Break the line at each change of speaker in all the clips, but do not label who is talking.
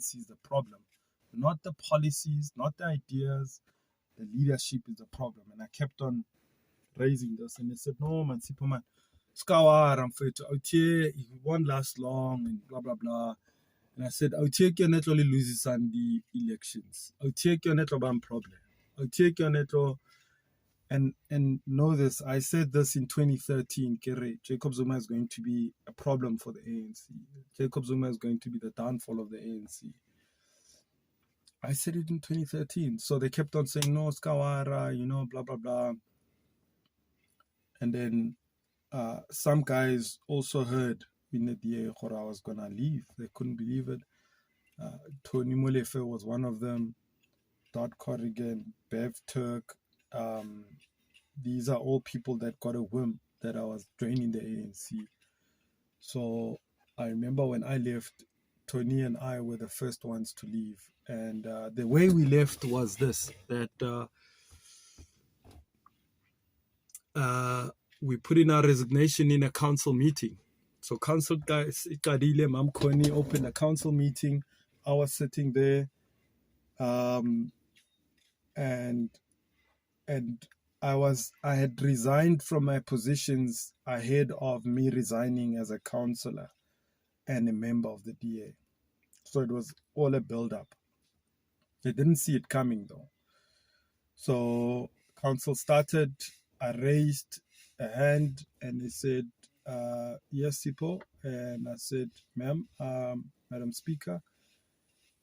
ANC is the problem, not the policies, not the ideas. The leadership is the problem. And I kept on raising this, and they said, no, man, Sipho, man, Skawar, I'm afraid to out here, it won't last long, and blah, blah, blah. And I said, out here, not only loses on the elections. Out here, not one problem. Out here, not. And know this, I said this in 2013, Kere, Jacob Zuma is going to be a problem for the ANC. Jacob Zuma is going to be the downfall of the ANC. I said it in 2013. So they kept on saying, no, Skawara, blah, blah, blah. And then some guys also heard in the DA I was going to leave. They couldn't believe it. Tony Molefe was one of them. Dot Corrigan, Bev Turk. These are all people that got a whim that I was joining the ANC. So I remember when I left, Tony and I were the first ones to leave. And the way we left was this, that we put in our resignation in a council meeting. So council guys, Ikadile, Mam Koni opened a council meeting. I was sitting there. And I had resigned from my positions ahead of me resigning as a councillor and a member of the DA. So it was all a build-up. They didn't see it coming though. So council started, I raised a hand and they said, yes, Sipho. And I said, ma'am, Madam Speaker,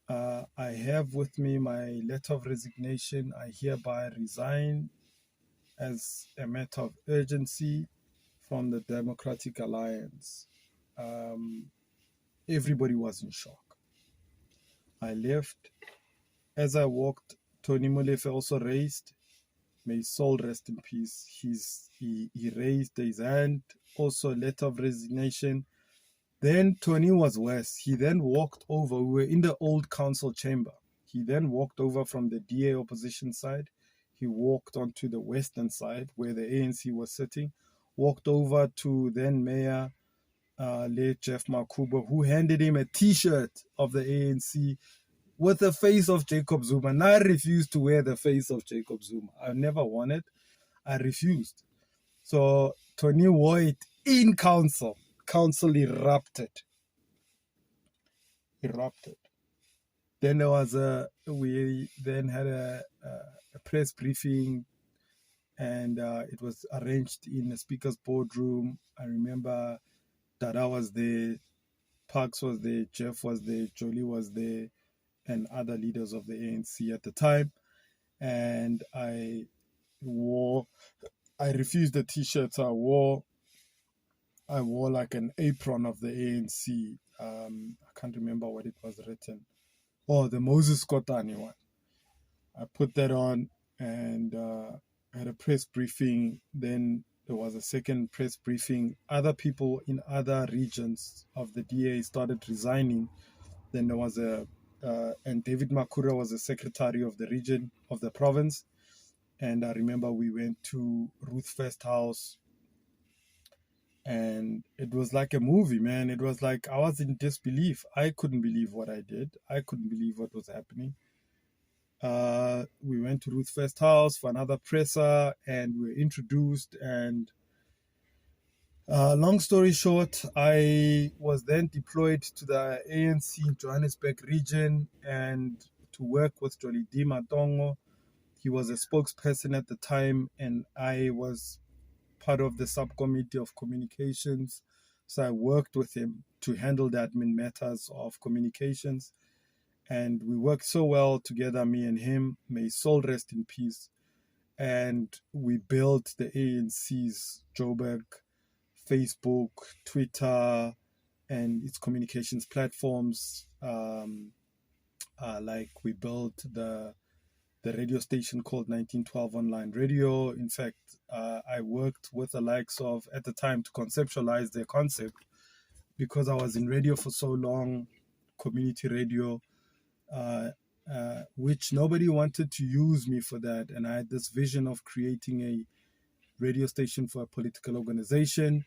I have with me my letter of resignation. I hereby resign as a matter of urgency from the Democratic Alliance. Everybody was in shock. I left. As I walked, Tony Molefe also raised. May his soul rest in peace. He raised his hand, also a letter of resignation. Then Tony was worse. He then walked over. We were in the old council chamber. He then walked over from the DA opposition side. He walked onto the western side where the ANC was sitting, walked over to then Mayor late Jeff Makuba, who handed him a T-shirt of the ANC with the face of Jacob Zuma. And I refused to wear the face of Jacob Zuma. I never worn it. I refused. So Tony wore it in council. Council erupted. Then we then had a press briefing, and it was arranged in the speaker's boardroom. I remember Dada was there, Parks was there, Jeff was there, Jolie was there, and other leaders of the ANC at the time. And I refused the T-shirts. I wore like an apron of the ANC. I can't remember what it was written. Oh, the Moses Kotane one. I put that on and had a press briefing. Then there was a second press briefing. Other people in other regions of the DA started resigning. Then there was and David Makura was the secretary of the region, of the province. And I remember we went to Ruth First House. And it was like a movie, man. It was like I was in disbelief. I couldn't believe what I did. I couldn't believe what was happening. We went to Ruth First House for another presser, and we were introduced. And long story short, I was then deployed to the ANC Johannesburg region and to work with Jolie D. Matongo. He was a spokesperson at the time, and I was part of the subcommittee of communications. So I worked with him to handle the admin matters of communications. And we worked so well together, me and him. May his soul rest in peace. And we built the ANC's Joburg, Facebook, Twitter, and its communications platforms. Like we built the radio station called 1912 Online Radio. In fact, I worked with the likes of, at the time, to conceptualize their concept, because I was in radio for so long, community radio, which nobody wanted to use me for that. And I had this vision of creating a radio station for a political organization.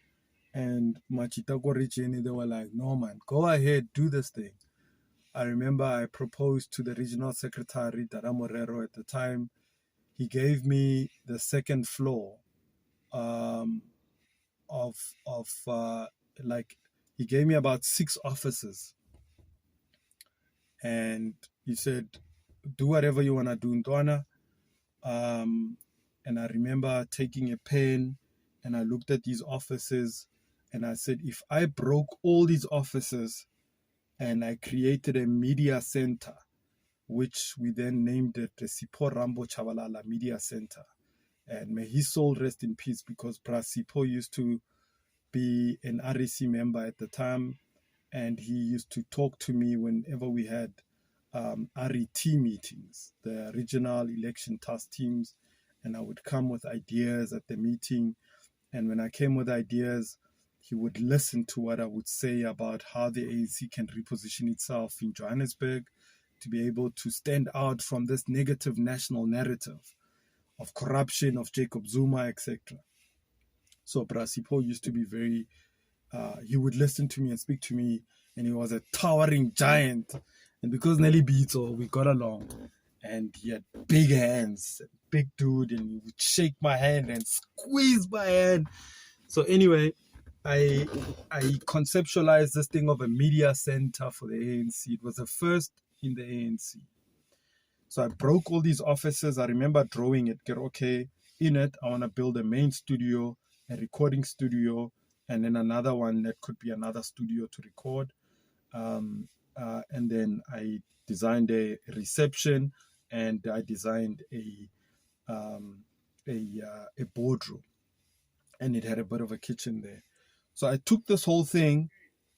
And Machitako Richeni, they were like, no, man, go ahead, do this thing. I remember I proposed to the regional secretary, Dara Morero, at the time. He gave me the second floor um, of like, he gave me about 6 offices, and he said, do whatever you want to do, Ntwana. And I remember taking a pen and I looked at these offices and I said, if I broke all these offices and I created a media center, which we then named it the Sipho Rambo Chabalala Media Center. And may his soul rest in peace, because Sipho used to be an REC member at the time, and he used to talk to me whenever we had RET meetings, the regional election task teams, and I would come with ideas at the meeting. And when I came with ideas, he would listen to what I would say about how the ANC can reposition itself in Johannesburg to be able to stand out from this negative national narrative of corruption, of Jacob Zuma, etc. So Sipho used to be very, he would listen to me and speak to me, and he was a towering giant. And because Nelly Beato, we got along, and he had big hands, big dude, and he would shake my hand and squeeze my hand. So anyway, I conceptualized this thing of a media center for the ANC. It was the first in the ANC. So I broke all these offices. I remember drawing it, okay, in it, I want to build a main studio, a recording studio, and then another one that could be another studio to record. And then I designed a reception, and I designed a boardroom, and it had a bit of a kitchen there. So I took this whole thing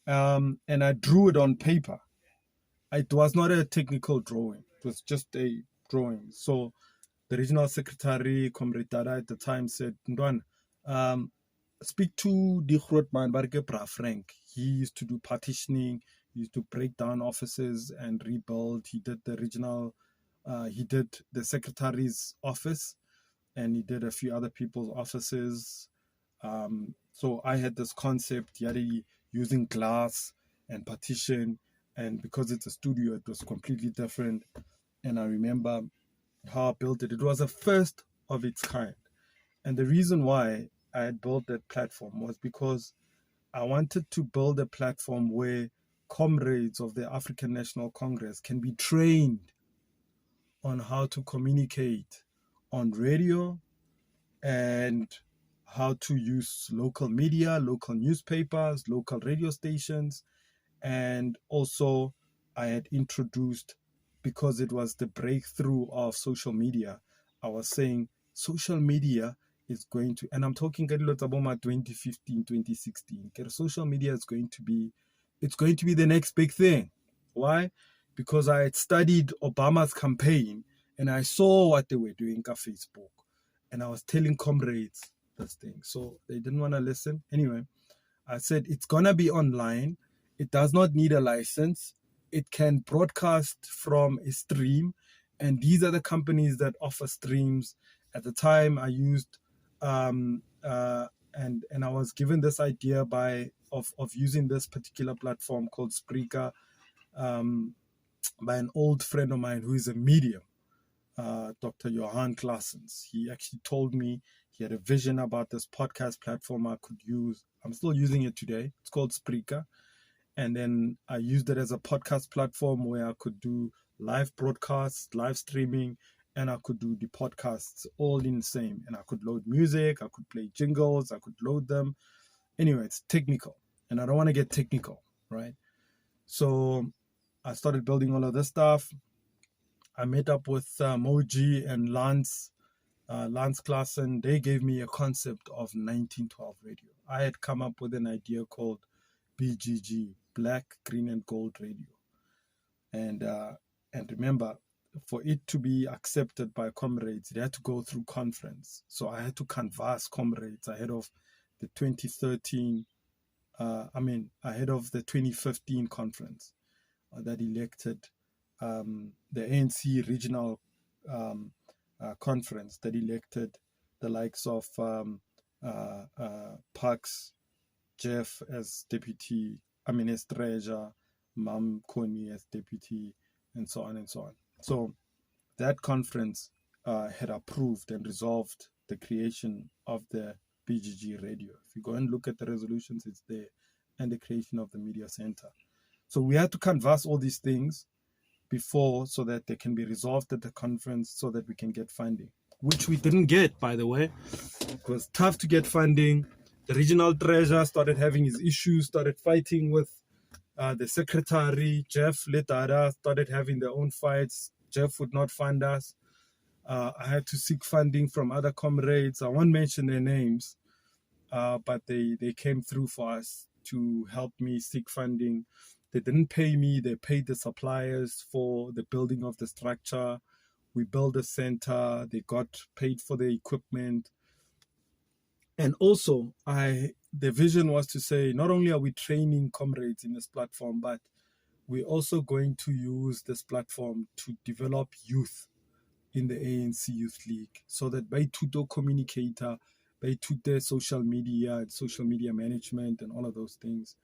and I drew it on paper. It was not a technical drawing. It was just a drawing. So the regional secretary, Comrade Dada, at the time said, Ndwan, speak to the Grootman Barke Bra Frank. He used to do partitioning. He used to break down offices and rebuild. He did the regional, he did the secretary's office, and he did a few other people's offices. So I had this concept, Yari, using glass and partition, and because it's a studio, it was completely different. And I remember how I built it. It was a first of its kind. And the reason why I had built that platform was because I wanted to build a platform where comrades of the African National Congress can be trained on how to communicate on radio and how to use local media, local newspapers, local radio stations. And also I had introduced, because it was the breakthrough of social media, I was saying social media is going to, and I'm talking 2015, 2016, social media is going to be, it's going to be the next big thing. Why? Because I had studied Obama's campaign and I saw what they were doing on Facebook, and I was telling comrades this thing. So they didn't want to listen. Anyway, I said, it's going to be online. It does not need a license. It can broadcast from a stream. And these are the companies that offer streams. At the time, I used, and I was given this idea of using this particular platform called Spreaker by an old friend of mine who is a medium, Dr. Johan Claessens. He actually told me he had a vision about this podcast platform I could use. I'm still using it today. It's called Spreaker. And then I used it as a podcast platform where I could do live broadcasts, live streaming, and I could do the podcasts all in the same. And I could load music, I could play jingles, I could load them. Anyway, it's technical, and I don't want to get technical, right? So I started building all of this stuff. I met up with Moji and Lance Claassen. They gave me a concept of 1912 radio. I had come up with an idea called BGG, Black, Green and Gold Radio. And remember, for it to be accepted by comrades, it had to go through conference. So I had to canvass comrades ahead of the 2013, ahead of the 2015 conference that elected the ANC regional conference that elected the likes of Parks, Jeff as deputy, as treasurer, Mam Kony as deputy, and so on and so on. So that conference had approved and resolved the creation of the BGG radio. If you go and look at the resolutions, it's there, and the creation of the media center. So we had to canvass all these things before so that they can be resolved at the conference so that we can get funding, which we didn't get, by the way. It was tough to get funding. The regional treasurer started having his issues, started fighting with the secretary. Jeff Letara started having their own fights. Jeff would not fund us. I had to seek funding from other comrades. I won't mention their names, but they came through for us to help me seek funding. They didn't pay me. They paid the suppliers for the building of the structure. We built a center. They got paid for the equipment. And also, the vision was to say, not only are we training comrades in this platform, but we're also going to use this platform to develop youth in the ANC Youth League, so that by tuto communicator, by tuto social media and social media management and all of those things.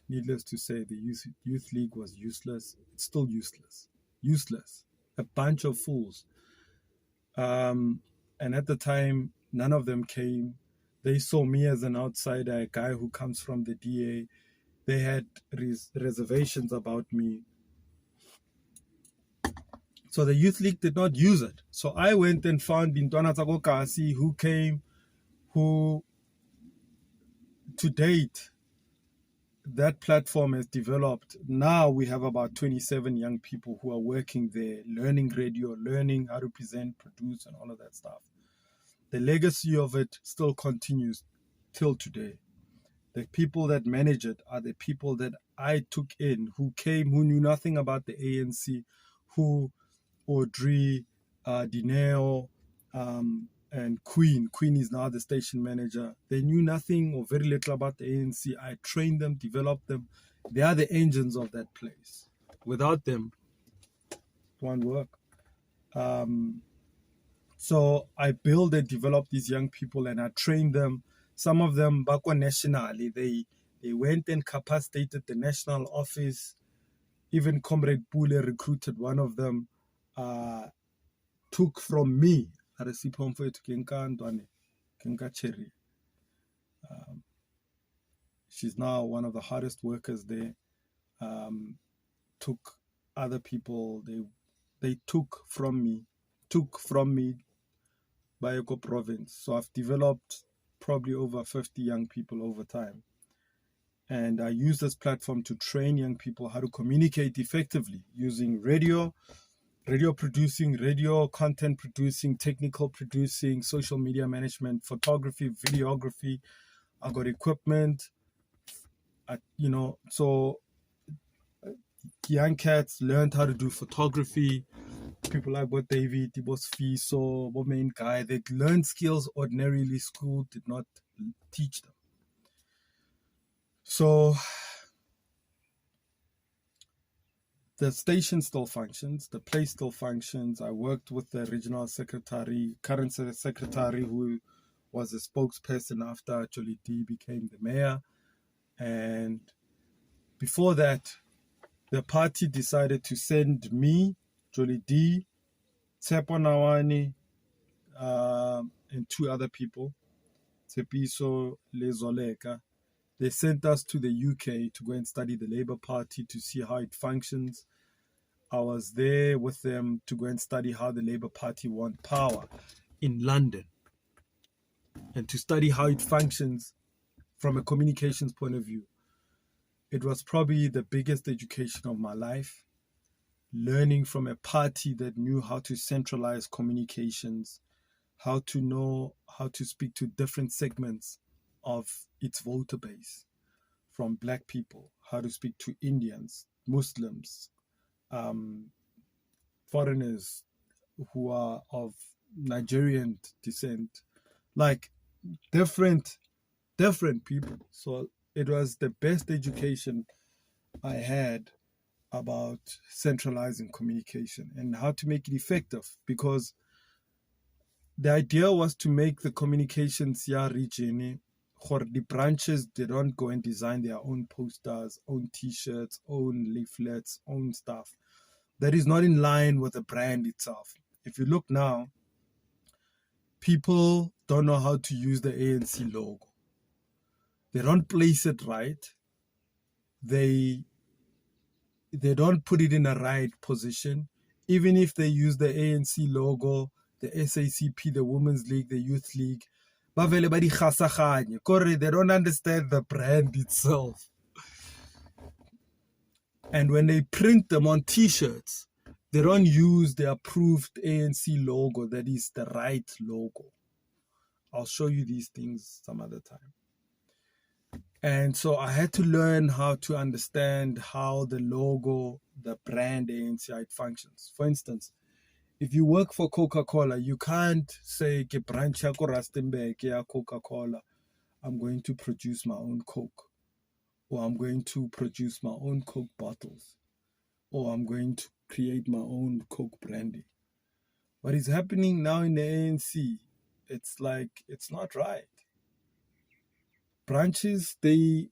Needless to say, the Youth League was useless. It's still useless. Useless. A bunch of fools. And at the time, none of them came. They saw me as an outsider, a guy who comes from the DA. They had reservations about me. So the Youth League did not use it. So I went and found Bintwana Tsakokasi, who came, who to date, that platform has developed. Now we have about 27 young people who are working there, learning radio, learning how to present, produce, and all of that stuff. The legacy of it still continues till today. The people that manage it are the people that I took in, who came, who knew nothing about the ANC, who Audrey, Dineo, and Queen. Queen is now the station manager. They knew nothing or very little about the ANC. I trained them, developed them. They are the engines of that place. Without them, it won't work. So I built and developed these young people, and I trained them. Some of them back on nationally, they went and capacitated the national office. Even Comrade Pule recruited one of them, took from me. She's now one of the hardest workers there. Took other people. They took from me Bayoko province. So I've developed probably over 50 young people over time. And I use this platform to train young people how to communicate effectively using radio producing, radio content producing, technical producing, social media management, photography, videography. I got equipment, so young cats learned how to do photography. People like Bo David, Boss Fiso, Bo Main Guy, they learned skills ordinarily school did not teach them. So the station still functions, the place still functions. I worked with the regional secretary, current secretary, who was a spokesperson after Jolie D became the mayor. And before that, the party decided to send me, Jolie D, Tsepo Nawani, and two other people, Tsepiso Lezoleka. They sent us to the UK to go and study the Labour Party to see how it functions. I was there with them to go and study how the Labour Party won power in London and to study how it functions from a communications point of view. It was probably the biggest education of my life, learning from a party that knew how to centralize communications, how to know how to speak to different segments of its voter base, from black people, how to speak to Indians, Muslims, foreigners who are of Nigerian descent, like different people. So it was the best education I had about centralizing communication and how to make it effective, because the idea was to make the communications region the branches, they don't go and design their own posters, own t-shirts, own leaflets, own stuff. That is not in line with the brand itself. If you look now, people don't know how to use the ANC logo. They don't place it right. They don't put it in a right position. Even if they use the ANC logo, the SACP, the Women's League, the Youth League, they don't understand the brand itself. And when they print them on t-shirts, they don't use the approved ANC logo that is the right logo. I'll show you these things some other time. And so I had to learn how to understand how the logo, the brand ANC, it functions. For instance, if you work for Coca-Cola, you can't say, "Ke branch ya ko Rustenburg ya Coca-Cola, I'm going to produce my own Coke," or "I'm going to produce my own Coke bottles," or "I'm going to create my own Coke brandy." What is happening now in the ANC, it's like, it's not right. Branches, they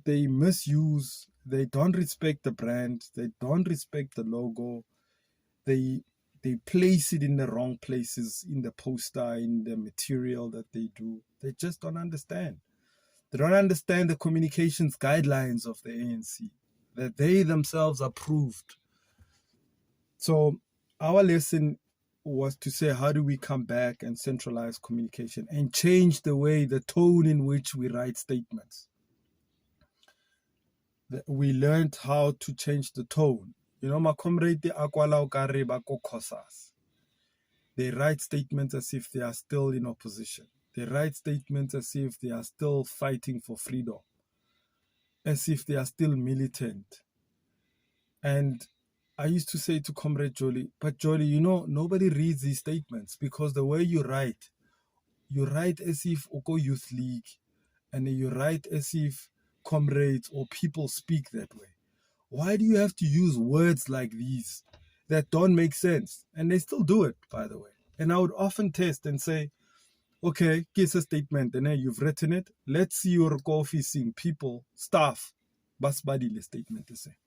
misuse, they don't respect the brand, they don't respect the logo, they place it in the wrong places, in the poster, in the material that they do. They just don't understand. They don't understand the communications guidelines of the ANC that they themselves approved. So our lesson was to say, how do we come back and centralize communication and change the way, the tone in which we write statements? We learned how to change the tone. You know, my comrade, they write statements as if they are still in opposition. They write statements as if they are still fighting for freedom, as if they are still militant. And I used to say to Comrade Jolie, "But Jolie, you know, nobody reads these statements because the way you write as if Oko Youth League, and you write as if comrades or people speak that way. Why do you have to use words like these that don't make sense?" And they still do it, by the way. And I would often test and say, "Okay, here's a statement, and then you've written it. Let's see your officing people, staff, basbadi le statement to say."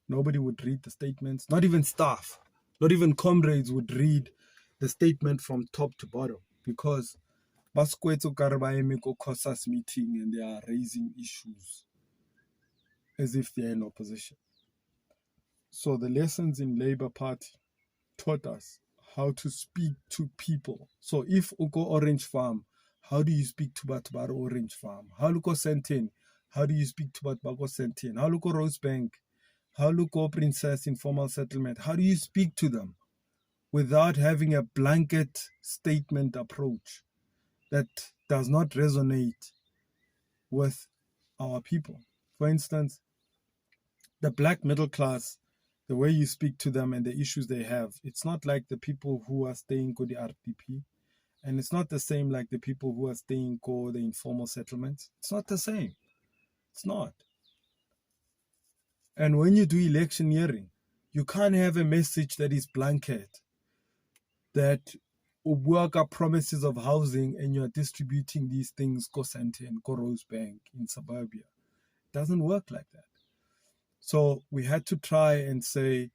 Nobody would read the statements, not even staff, not even comrades would read the statement from top to bottom, because Baskwetso Karabaemiko COSAS meeting and they are raising issues as if they're in opposition. So the lessons in Labour Party taught us how to speak to people. So if Uko Orange Farm, how do you speak to Batbar Orange Farm? How Luko Sentin, how do you speak to Batbako Sentin? How Luko Rosebank, how Luko Princess Informal Settlement, how do you speak to them without having a blanket statement approach that does not resonate with our people? For instance, the black middle class, the way you speak to them and the issues they have, it's not like the people who are staying in the RDP, and it's not the same like the people who are staying in the informal settlements. It's not the same. It's not. And when you do electioneering, you can't have a message that is blanket, that work up promises of housing and you're distributing these things ko Sandton, ko Rosebank in suburbia. It doesn't work like that. So we had to try and say,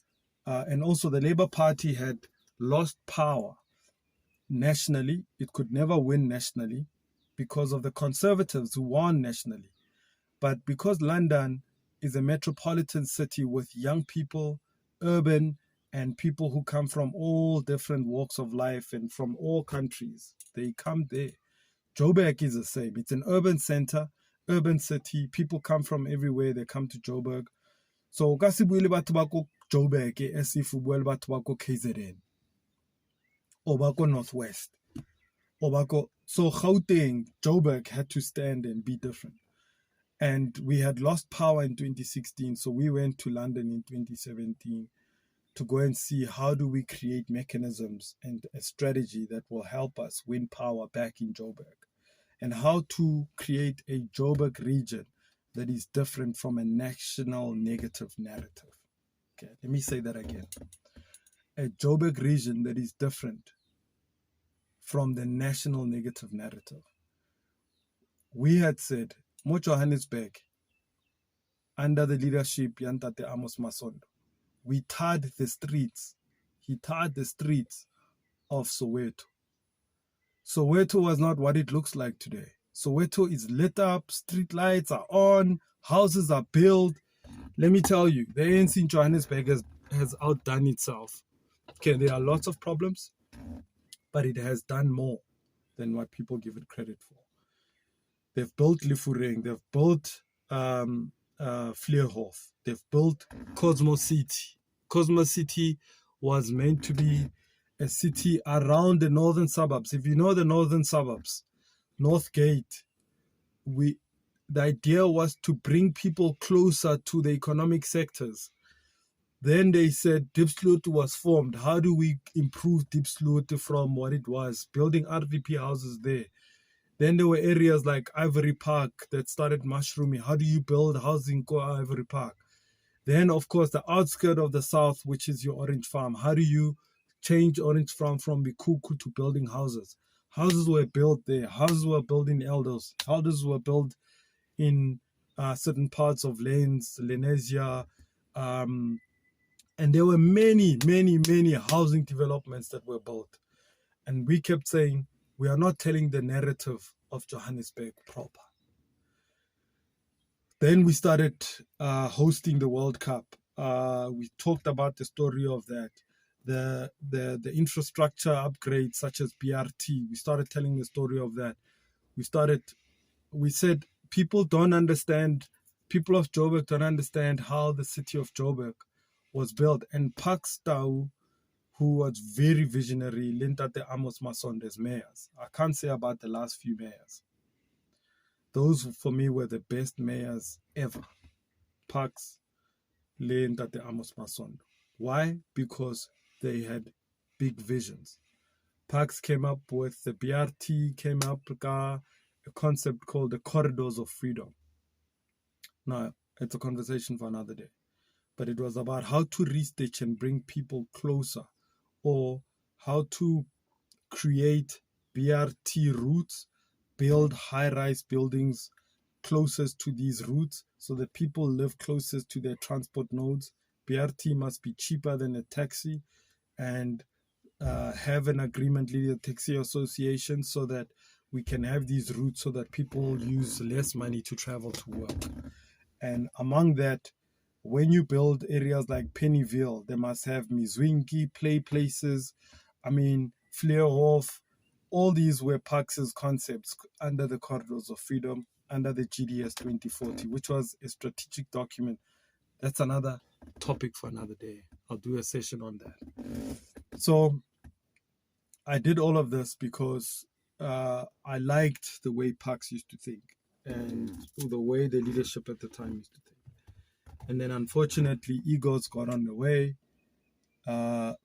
and also the Labour Party had lost power nationally. It could never win nationally because of the Conservatives who won nationally. But because London is a metropolitan city with young people, urban, and people who come from all different walks of life and from all countries, they come there. Joburg is the same. It's an urban center, urban city. People come from everywhere. They come to Joburg. So ka se buile batho ba ko Joburg as if o buile batho ba ko KZN or ba ko Northwest or ba ko, so Gauteng, Joburg had to stand and be different. And we had lost power in 2016, so we went to London in 2017 to go and see how do we create mechanisms and a strategy that will help us win power back in Joburg, and how to create a Joburg region that is different from a national negative narrative. Okay, let me say that again. A Joburg region that is different from the national negative narrative. we had said, Mo Johannesburg, under the leadership Yantate Amos Masondo, we tarred the streets. He tarred the streets of Soweto. Soweto was not what it looks like today. Soweto is lit up, street lights are on, houses are built. Let me tell you, the ANC in Johannesburg has outdone itself. Okay, there are lots of problems, but it has done more than what people give it credit for. They've built Lifureng, they've built Vleerhof, they've built Cosmo City. Cosmo City was meant to be a city around the northern suburbs. If you know the northern suburbs, Northgate, the idea was to bring people closer to the economic sectors. Then they said Diepsloot was formed. How do we improve Diepsloot from what it was? Building RDP houses there. Then there were areas like Ivory Park that started mushrooming. How do you build housing in Ivory Park? Then, of course, the outskirt of the south, which is your Orange Farm. How do you change Orange Farm from Bikuku to building houses? Houses were built there. Houses were built in Eldos. Houses were built in certain parts of Lens, Lenesia. And there were many, many, many housing developments that were built. And we kept saying, we are not telling the narrative of Johannesburg proper. Then we started hosting the World Cup. We talked about the story of that. The infrastructure upgrades such as BRT. We started telling the story of that. We said people don't understand, people of Joburg don't understand how the city of Joburg was built. And Parks Tau, who was very visionary, Lintate Amos Masondo as mayors. I can't say about the last few mayors. Those for me were the best mayors ever. Parks, Lintate Amos Masondo. Why? Because they had big visions. Parks came up with the BRT, came up with a concept called the Corridors of Freedom. Now, it's a conversation for another day. But it was about how to restitch and bring people closer, or how to create BRT routes, build high-rise buildings closest to these routes so that people live closest to their transport nodes. BRT must be cheaper than a taxi, and have an agreement with the taxi association so that we can have these routes so that people use less money to travel to work. And among that, when you build areas like Pennyville, they must have Mizwinki, play places. I mean, Vleerhof, all these were Parks' concepts under the Corridors of Freedom, under the GDS 2040, which was a strategic document. That's another topic for another day. I'll do a session on that. So I did all of this because I liked the way Parks used to think and the way the leadership at the time used to think. And then unfortunately, egos got on the way.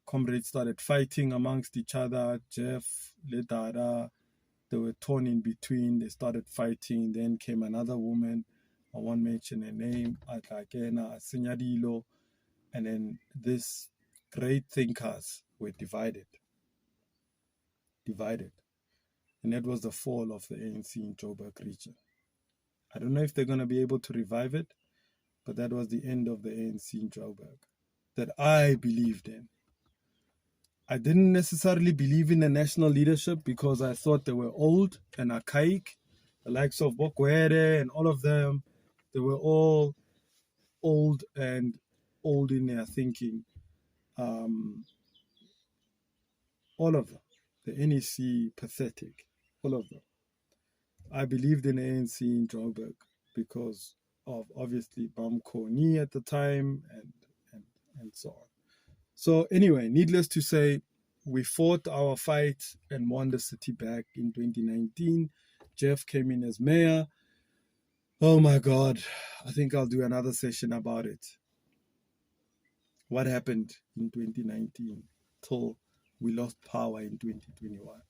Comrades started fighting amongst each other. Jeff, Ledara, they were torn in between. They started fighting. Then came another woman. I won't mention her name. Atlakena, Sinyadilo. And then these great thinkers were divided. And that was the fall of the ANC in Joburg region. I don't know if they're going to be able to revive it, but that was the end of the ANC in Joburg that I believed in. I didn't necessarily believe in the national leadership because I thought they were old and archaic. The likes of Bokwere and all of them, they were all old and old in their thinking. All of them. The NEC, pathetic. All of them. I believed in ANC in Joburg because of obviously Bamkoni at the time and so on. So anyway, needless to say, we fought our fight and won the city back in 2019. Jeff came in as mayor. Oh my God, I think I'll do another session about it. What happened in 2019 till we lost power in 2021?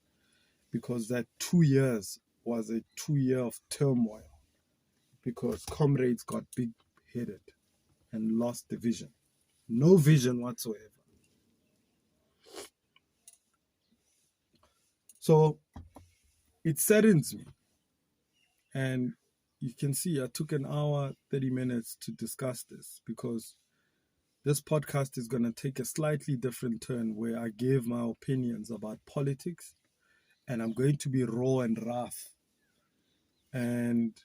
Because that 2 years was a 2 year of turmoil because comrades got big-headed and lost the vision. No vision whatsoever. So it saddens me And you can see I took an hour, 30 minutes to discuss this because this podcast is going to take a slightly different turn where I give my opinions about politics and I'm going to be raw and rough. And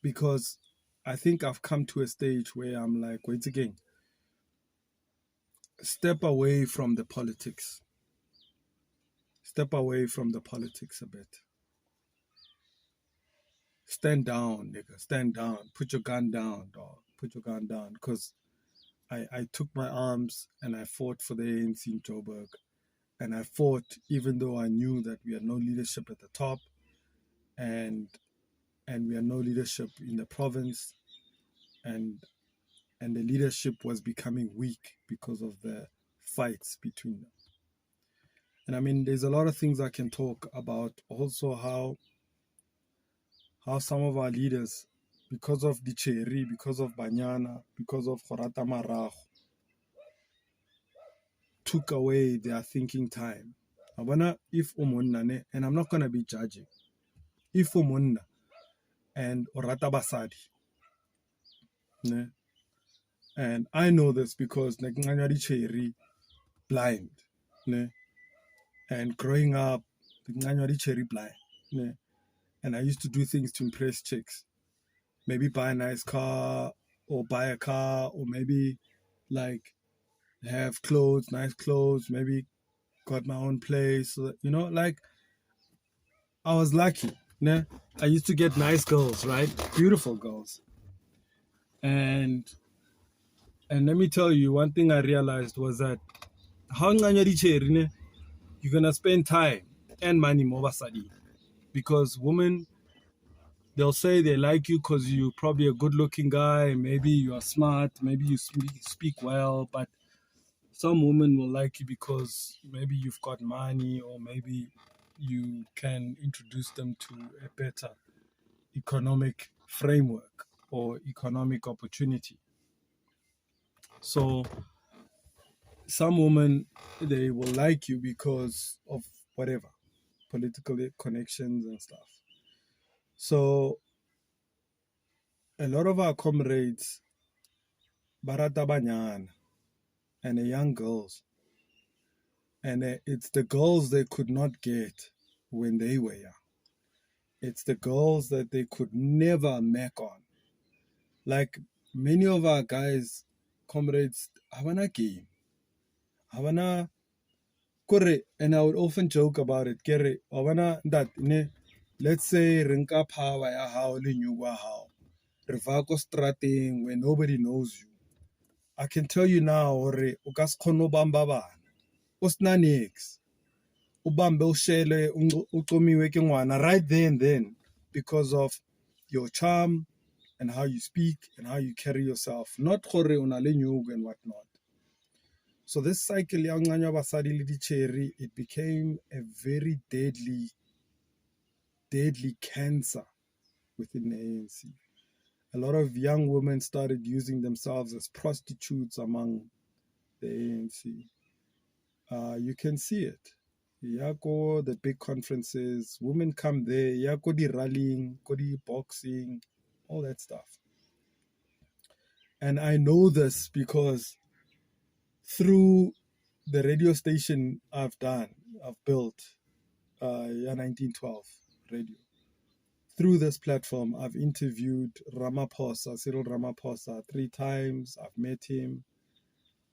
because I think I've come to a stage where I'm like, wait again, step away from the politics. Step away from the politics a bit. Stand down, nigga. Stand down. Put your gun down, dog. Put your gun down. Because I took my arms and I fought for the ANC in Joburg. And I fought even though I knew that we had no leadership at the top and we had no leadership in the province. And the leadership was becoming weak because of the fights between them. And I mean, there's a lot of things I can talk about. Also how some of our leaders, because of Dicheri, because of Banyana, because of Kgorata Marago, took away their thinking time. I wonder if Umonna, and I'm not going to be judging, if Umonna and Orata Basadi, ne? And I know this because Dicheri blind, ne? And growing up, Dicheri blind, ne? And I used to do things to impress chicks. Maybe buy a nice car or buy a car or maybe like have clothes, nice clothes, maybe got my own place. You know, like I was lucky. Ne? I used to get nice girls, right? Beautiful girls. And let me tell you, one thing I realized was that how you're gonna spend time and money more because women, they'll say they like you because you're probably a good-looking guy, maybe you are smart, maybe you speak well, but some women will like you because maybe you've got money or maybe you can introduce them to a better economic framework or economic opportunity. So some women, they will like you because of whatever, political connections and stuff. So a lot of our comrades, barata banyana, and the young girls, and it's the girls they could not get when they were young. It's the girls that they could never make on. Like many of our guys, comrades, havana game. Havana kore, and I would often joke about it. Kere, havana that ne. Let's say rinka power ya how le nyugwa how. Rivako strateng where nobody knows you. I can tell you now, ore ukas kono bamba bana. Usna nix. Ubambe ushele utomiwe ke ngwana right there and then because of your charm and how you speak and how you carry yourself, not gore una le nyugo and whatnot. So this cycle ya nganya basadi le dicheri, it became a very deadly cancer within the ANC. A lot of young women started using themselves as prostitutes among the ANC. You can see it. Yako, the big conferences, women come there, yako di rallying, kodi boxing, all that stuff. And I know this because through the radio station I've built, 1912 radio. Through this platform, I've interviewed Ramaphosa, Cyril Ramaphosa, 3 times. I've met him.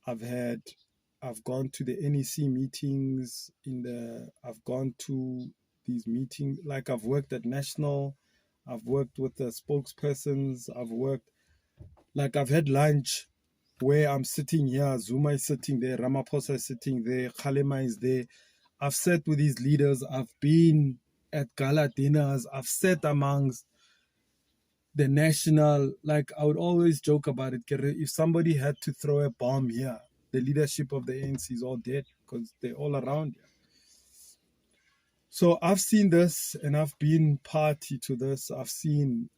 I've gone to the NEC meetings I've gone to these meetings, like I've worked at National, I've worked with the spokespersons, I've had lunch where I'm sitting here, Zuma is sitting there, Ramaphosa is sitting there, Kgalema is there. I've sat with these leaders, I've been at gala dinners, I've sat amongst the national, like I would always joke about it, if somebody had to throw a bomb here, the leadership of the ANC is all dead because they're all around here. So I've seen this and I've been party to this. I've seen,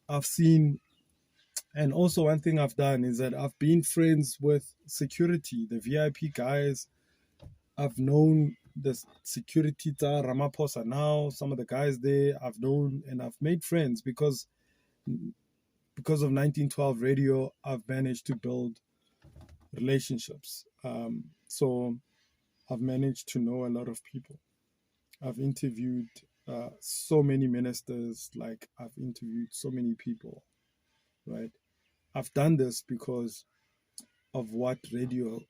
and also one thing I've done is that I've been friends with security, the VIP guys. I've known the security tsar Ramaphosa now, some of the guys there I've known and I've made friends because of 1912 radio. I've managed to build relationships. So I've managed to know a lot of people. I've interviewed so many ministers, like I've interviewed so many people, right? I've done this because of what radio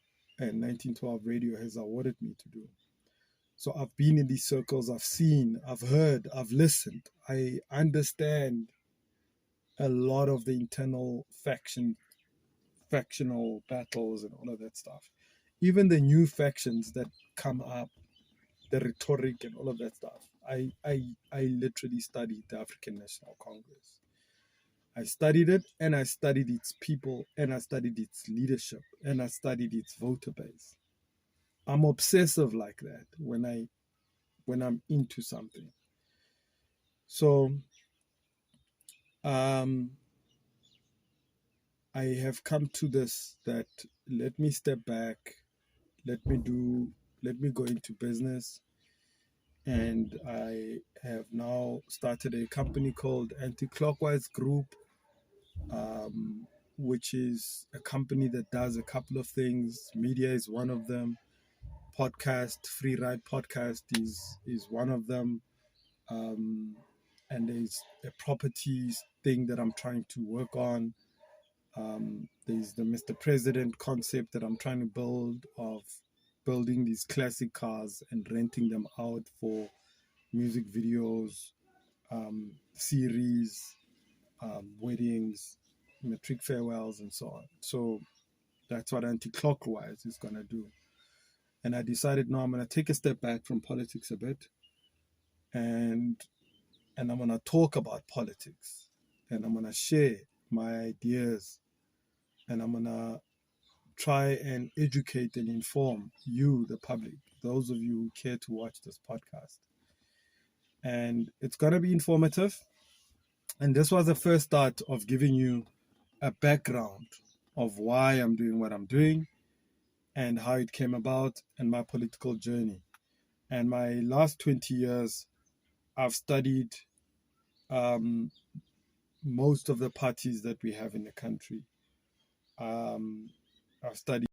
and 1912 radio has awarded me to do. So I've been in these circles, I've seen, I've heard, I've listened. I understand a lot of the internal factional battles and all of that stuff. Even the new factions that come up, the rhetoric and all of that stuff. I literally studied the African National Congress. I studied it, and I studied its people, and I studied its leadership, and I studied its voter base. I'm obsessive like that when I'm into something. So I have come to this, that let me step back, let me go into business. And I have now started a company called Anti-Clockwise Group, which is a company that does a couple of things. Media is one of them. Podcast, Free Ride Podcast is one of them. And there's a properties thing that I'm trying to work on. There's the Mr. President concept that I'm trying to build, of building these classic cars and renting them out for music videos, series, weddings, matric farewells, and so on. So that's what Anti-Clockwise is going to do. And I decided, no, I'm going to take a step back from politics a bit, and I'm going to talk about politics, and I'm going to share my ideas, and I'm going to try and educate and inform you, the public, those of you who care to watch this podcast. And it's going to be informative. And this was the first start of giving you a background of why I'm doing what I'm doing and how it came about and my political journey. And my last 20 years, I've studied most of the parties that we have in the country. I've studied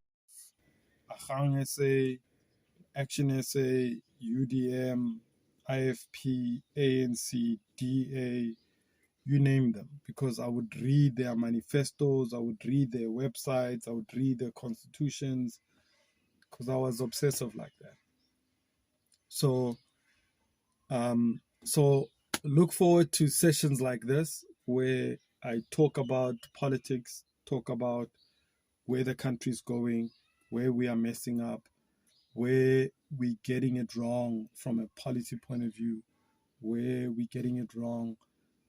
Ahang SA, Action SA, UDM, IFP, ANC, DA, you name them, because I would read their manifestos, I would read their websites, I would read their constitutions, because I was obsessive like that. So look forward to sessions like this where I talk about politics, talk about where the country's going, where we are messing up, where we're getting it wrong from a policy point of view, where we're getting it wrong.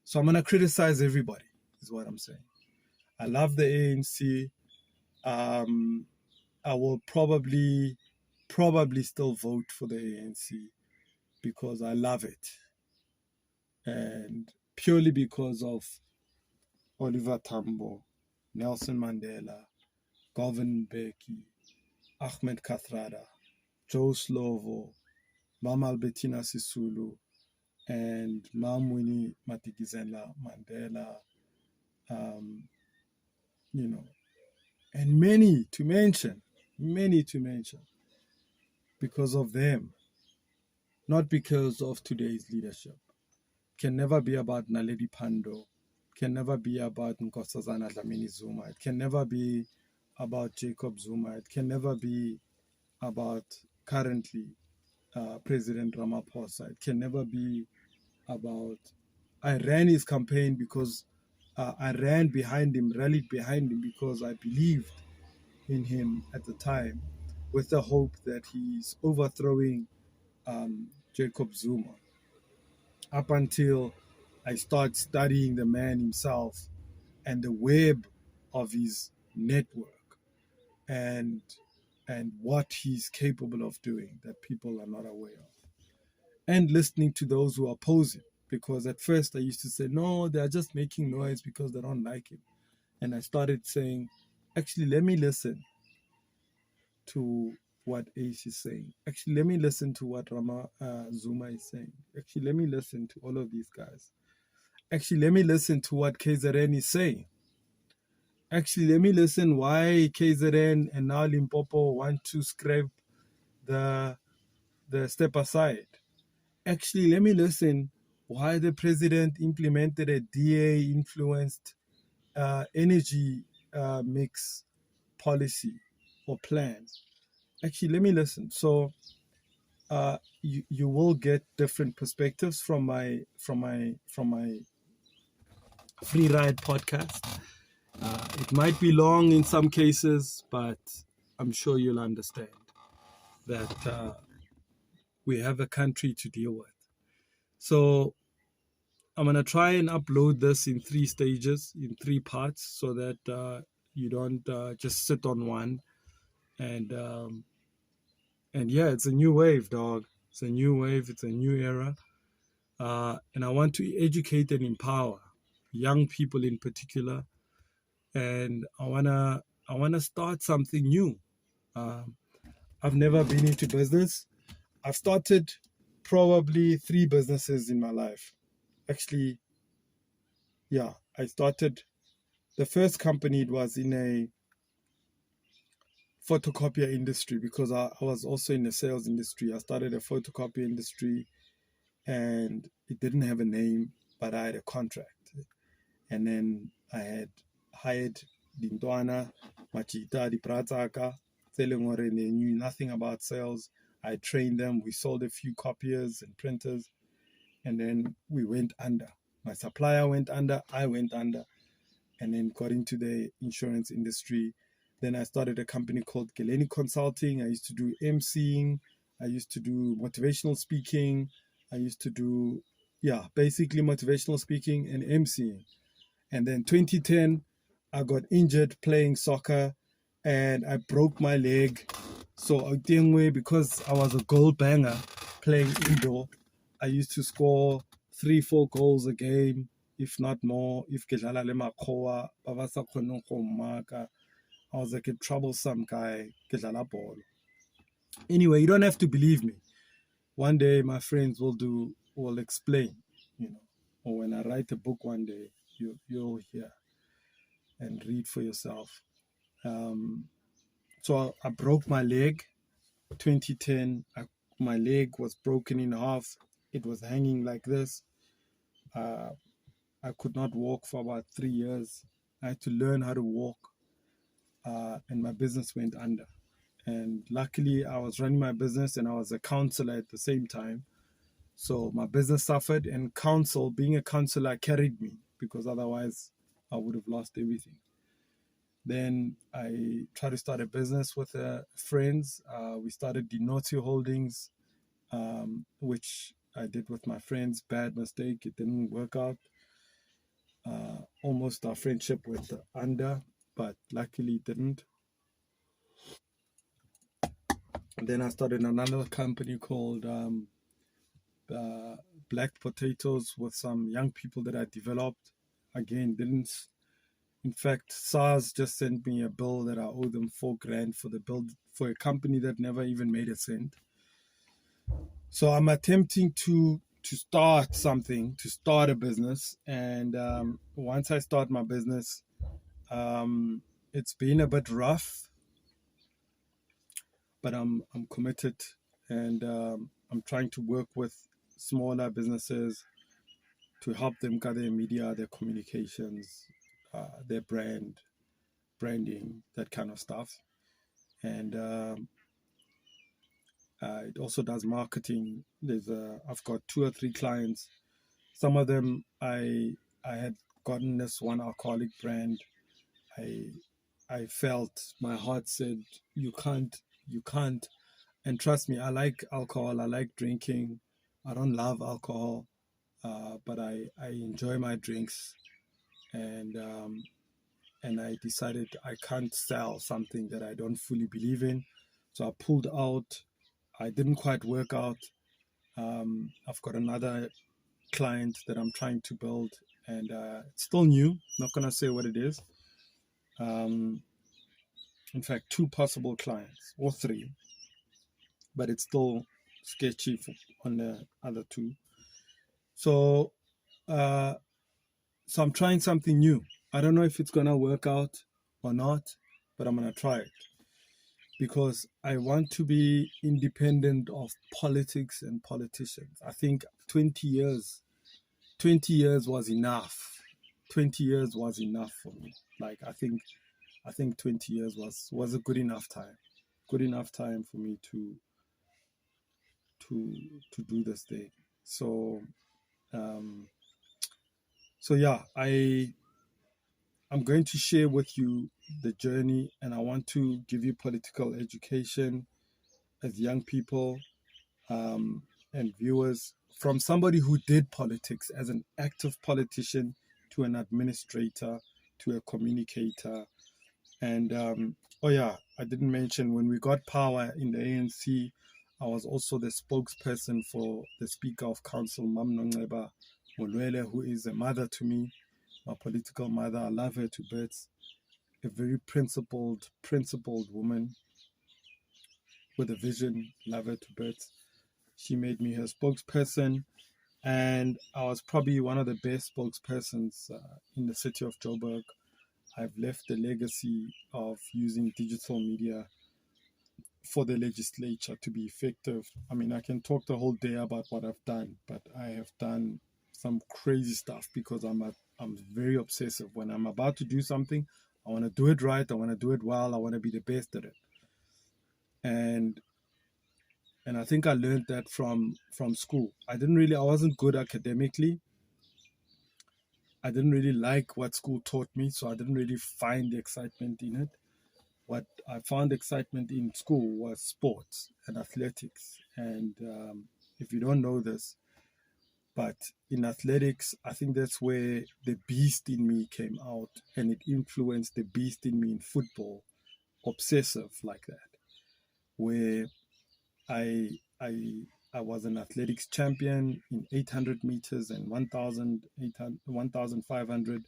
So I'm going to criticize everybody, is what I'm saying. I love the ANC. I will probably still vote for the ANC because I love it. And purely because of Oliver Tambo, Nelson Mandela, Govan Mbeki, Ahmed Kathrada, Joe Slovo, Mama Albertina Sisulu, and Mamwini Madikizela Mandela, and many to mention, because of them, not because of today's leadership. Can never be about Naledi Pandor, can never be about Nkosazana Dlamini Zuma, it can never be about Jacob Zuma, it can never be about currently President Ramaphosa, it can never be about... I ran his campaign because I ran behind him, rallied behind him because I believed in him at the time, with the hope that he's overthrowing Jacob Zuma. Up until I start studying the man himself and the web of his network and what he's capable of doing that people are not aware of, and listening to those who oppose him. Because at first I used to say, no, they're just making noise because they don't like him. And I started saying, actually, let me listen to what Ace is saying. Actually, let me listen to what Zuma is saying. Actually, let me listen to all of these guys. Actually, let me listen to what KZN is saying. Actually, let me listen why KZN and now Limpopo want to scrape the step aside. Actually, let me listen why the president implemented a DA-influenced energy mix policy or plan. Actually, let me listen. So you will get different perspectives from my free ride podcast. It might be long in some cases, but I'm sure you'll understand that we have a country to deal with. So I'm going to try and upload this in 3 stages, in 3 parts, so that you don't just sit on one. And yeah, it's a new wave, dog. It's a new wave. It's a new era. And I want to educate and empower young people in particular. And I wanna start something new. I've never been into business. I've started probably 3 businesses in my life. Actually, yeah, I started the first company. It was in a photocopier industry because I was also in the sales industry. I started a photocopier industry and it didn't have a name, but I had a contract. And then I had hired Dintwana, Machita, the Prataka, telling what they knew nothing about sales. I trained them. We sold a few copiers and printers. And then we went under. My supplier went under. I went under. And then got into the insurance industry. Then I started a company called Geleni Consulting. I used to do emceeing. I used to do motivational speaking. I used to do, basically motivational speaking and emceeing. And then 2010, I got injured playing soccer and I broke my leg. So because I was a goal banger playing indoor, I used to score 3-4 goals a game, if not more. If I was like a troublesome guy. Anyway, you don't have to believe me. One day my friends will explain, or when I write a book one day, you'll hear and read for yourself. So I broke my leg. 2010, my leg was broken in half. It was hanging like this. I could not walk for about 3 years. I had to learn how to walk, and my business went under. And luckily, I was running my business and I was a counselor at the same time. So my business suffered, and being a counselor carried me because otherwise I would have lost everything. Then I tried to start a business with friends. We started Dinotio Holdings, which I did with my friends. Bad mistake. It didn't work out. Almost our friendship went under, but luckily it didn't. And then I started another company called Black Potatoes with some young people that I developed. Again, didn't. In fact, SARS just sent me a bill that I owe them $4,000 for the build for a company that never even made a cent. So I'm attempting to start something, to start a business. And once I start my business, it's been a bit rough, but I'm committed, and I'm trying to work with smaller businesses to help them gather their media, their communications, their branding, that kind of stuff. And it also does marketing. I've got 2 or 3 clients. Some of them I had gotten this one alcoholic brand. I felt my heart said you can't. And trust me, I like alcohol. I like drinking. I don't love alcohol, but I enjoy my drinks. And I decided I can't sell something that I don't fully believe in. So I pulled out. I didn't quite work out. I've got another client that I'm trying to build, and it's still new. Not going to say what it is. In fact, 2 possible clients, or 3. but it's still sketchy on the other two. So, so I'm trying something new. I don't know if it's gonna work out or not, but I'm gonna try it because I want to be independent of politics and politicians. I think 20 years was enough. 20 years was enough for me. Like I think 20 years was a good enough time. Good enough time for me to do this thing. So so yeah, I'm going to share with you the journey, and I want to give you political education as young people and viewers, from somebody who did politics as an active politician to an administrator to a communicator. And oh yeah, I didn't mention when we got power in the ANC, I was also the spokesperson for the Speaker of Council, Mam Nongceba Molwele, who is a mother to me, my political mother. I love her to bits. A very principled woman with a vision. Love her to bits. She made me her spokesperson, and I was probably one of the best spokespersons in the city of Joburg. I've left the legacy of using digital media for the legislature to be effective. I mean, I can talk the whole day about what I've done, but I have done some crazy stuff because I'm very obsessive. When I'm about to do something, I want to do it right. I want to do it well. I want to be the best at it. And I think I learned that from school. I wasn't good academically. I didn't really like what school taught me, so I didn't really find the excitement in it. What I found excitement in school was sports and athletics. And if you don't know this, but in athletics, I think that's where the beast in me came out, and it influenced the beast in me in football, obsessive like that, where I was an athletics champion in 800 meters and 1,500.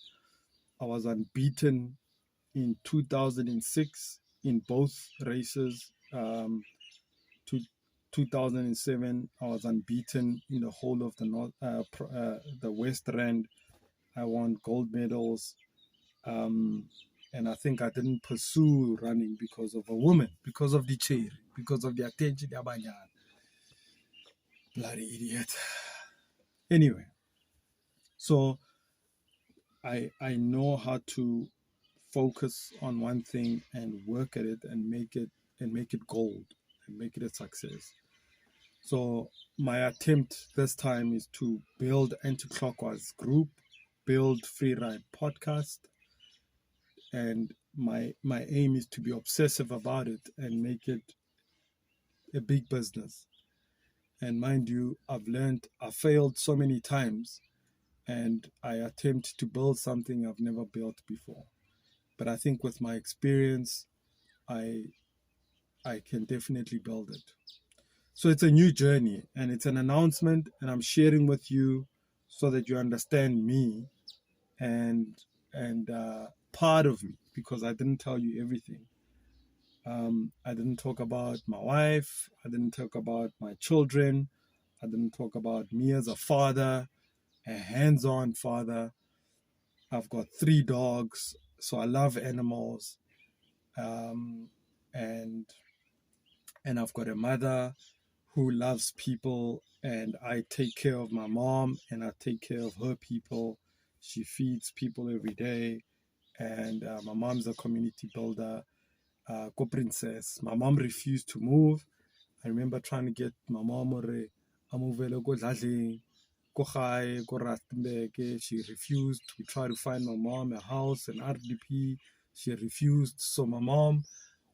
I was unbeaten in 2006 in both races. 2007, I was unbeaten in the whole of the West Rand. I won gold medals. And I think I didn't pursue running because of a woman, because of the chair, because of the attention. Bloody idiot. Anyway, so I know how to focus on one thing and work at it and make it gold and make it a success. So my attempt this time is to build Anti-Clockwise Group, build Free Ride Podcast, and my aim is to be obsessive about it and make it a big business. And mind you, I've failed so many times, and I attempt to build something I've never built before. But I think with my experience, I can definitely build it. So it's a new journey, and it's an announcement, and I'm sharing with you so that you understand me and part of me, because I didn't tell you everything. I didn't talk about my wife. I didn't talk about my children. I didn't talk about me as a father, a hands-on father. I've got 3 dogs, so I love animals. And I've got a mother who loves people, and I take care of my mom and I take care of her people. She feeds people every day, and my mom's a community builder. Princess. My mom refused to move. I remember trying to get my mom she refused. We tried to find my mom a house, an RDP. She refused. So my mom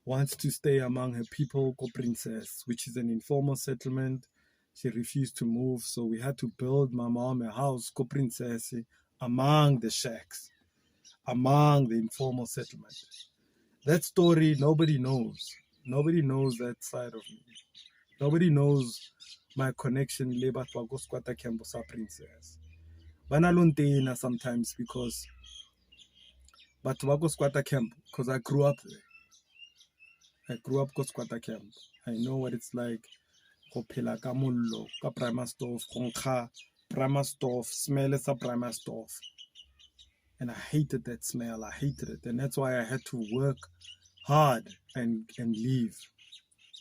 wants to stay among her people, Princess, which is an informal settlement. She refused to move, so we had to build my mom a house, Princess, among the shacks, among the informal settlement. That story, nobody knows. Nobody knows that side of me. Nobody knows my connection le batho ba go Squatter Camp sa Princess. Bana lontena sometimes because batho ba go Squatter Camp, because I grew up there. I grew up go Squatter Camp. I know what it's like go phela ka mollo ka primer stove go nkga primer stove smell sa primer stove, and I hated that smell. I hated it, and that's why I had to work hard and leave,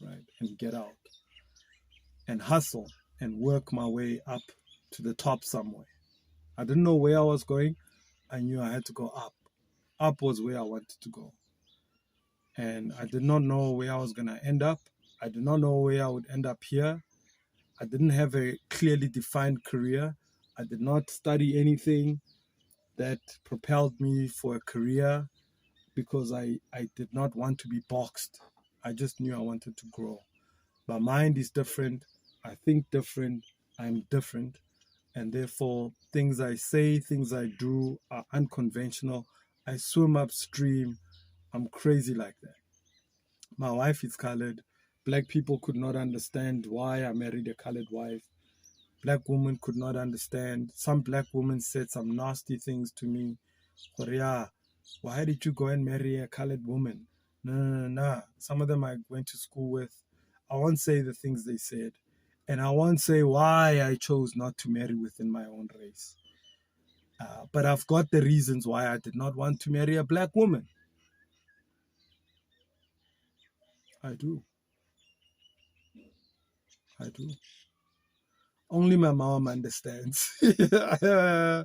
right, and get out and hustle and work my way up to the top somewhere. I didn't know where I was going. I knew I had to go up. Up was where I wanted to go. And I did not know where I was going to end up. I did not know where I would end up here. I didn't have a clearly defined career. I did not study anything that propelled me for a career because I did not want to be boxed. I just knew I wanted to grow. My mind is different. I think different. I'm different. And therefore, things I say, things I do are unconventional. I swim upstream. I'm crazy like that. My wife is colored. Black people could not understand why I married a colored wife. Black women could not understand. Some black women said some nasty things to me. Korea, why did you go and marry a colored woman? No. Some of them I went to school with. I won't say the things they said. And I won't say why I chose not to marry within my own race. But I've got the reasons why I did not want to marry a black woman. I do. Only my mom understands. My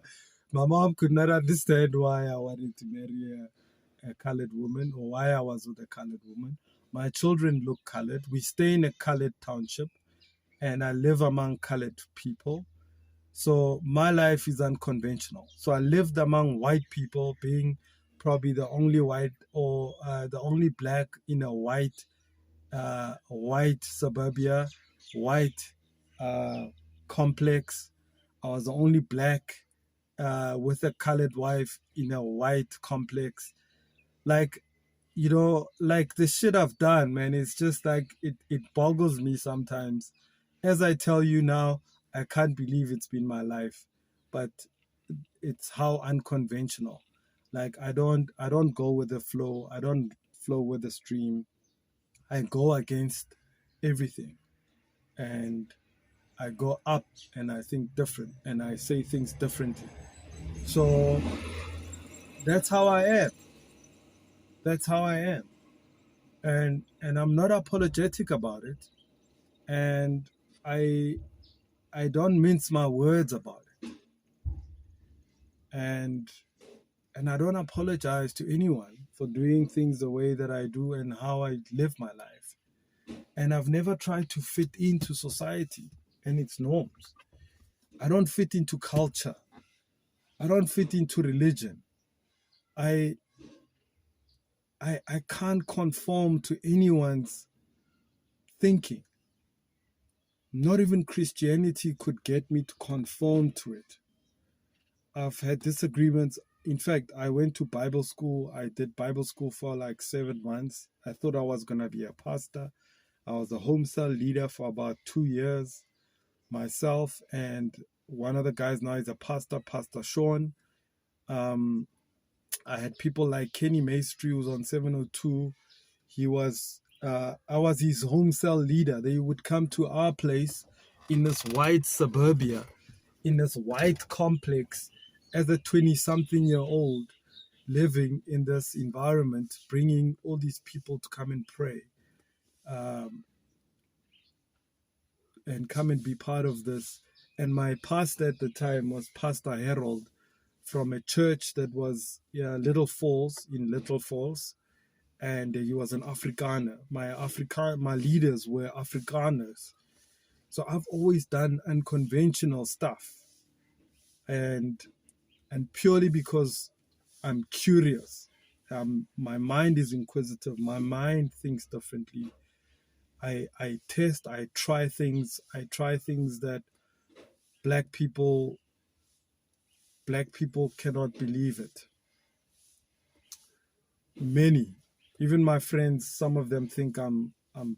mom could not understand why I wanted to marry a colored woman or why I was with a colored woman. My children look colored. We stay in a colored township and I live among colored people. So my life is unconventional. So I lived among white people, being probably the only white or the only black in a white suburbia, white complex. I was the only black with a colored wife in a white complex. Like, like the shit I've done, man, it's just like, it boggles me sometimes. As I tell you now, I can't believe it's been my life, but it's how unconventional. Like, I don't go with the flow. I don't flow with the stream. I go against everything, and I go up and I think different and I say things differently. So that's how I am. That's how I am. And I'm not apologetic about it. And I don't mince my words about it. And I don't apologize to anyone for doing things the way that I do and how I live my life. And I've never tried to fit into society and its norms. I don't fit into culture. I don't fit into religion. I can't conform to anyone's thinking. Not even Christianity could get me to conform to it. I've had disagreements. In fact, I went to Bible school. I did Bible school for like 7 months. I thought I was going to be a pastor. I was a home cell leader for about 2 years myself. And one of the guys now is a pastor, Pastor Sean. I had people like Kenny Maestri, who's on 702. He was, I was his home cell leader. They would come to our place in this white suburbia, in this white complex, as a 20-something-year-old living in this environment, bringing all these people to come and pray and come and be part of this. And my pastor at the time was Pastor Harold from a church that was Little Falls, in Little Falls. And he was an Afrikaner. My leaders were Afrikaners. So I've always done unconventional stuff. And purely because I'm curious. My mind is inquisitive. My mind thinks differently. I test, I try things. I try things that black people cannot believe it. Many, even my friends, some of them think I'm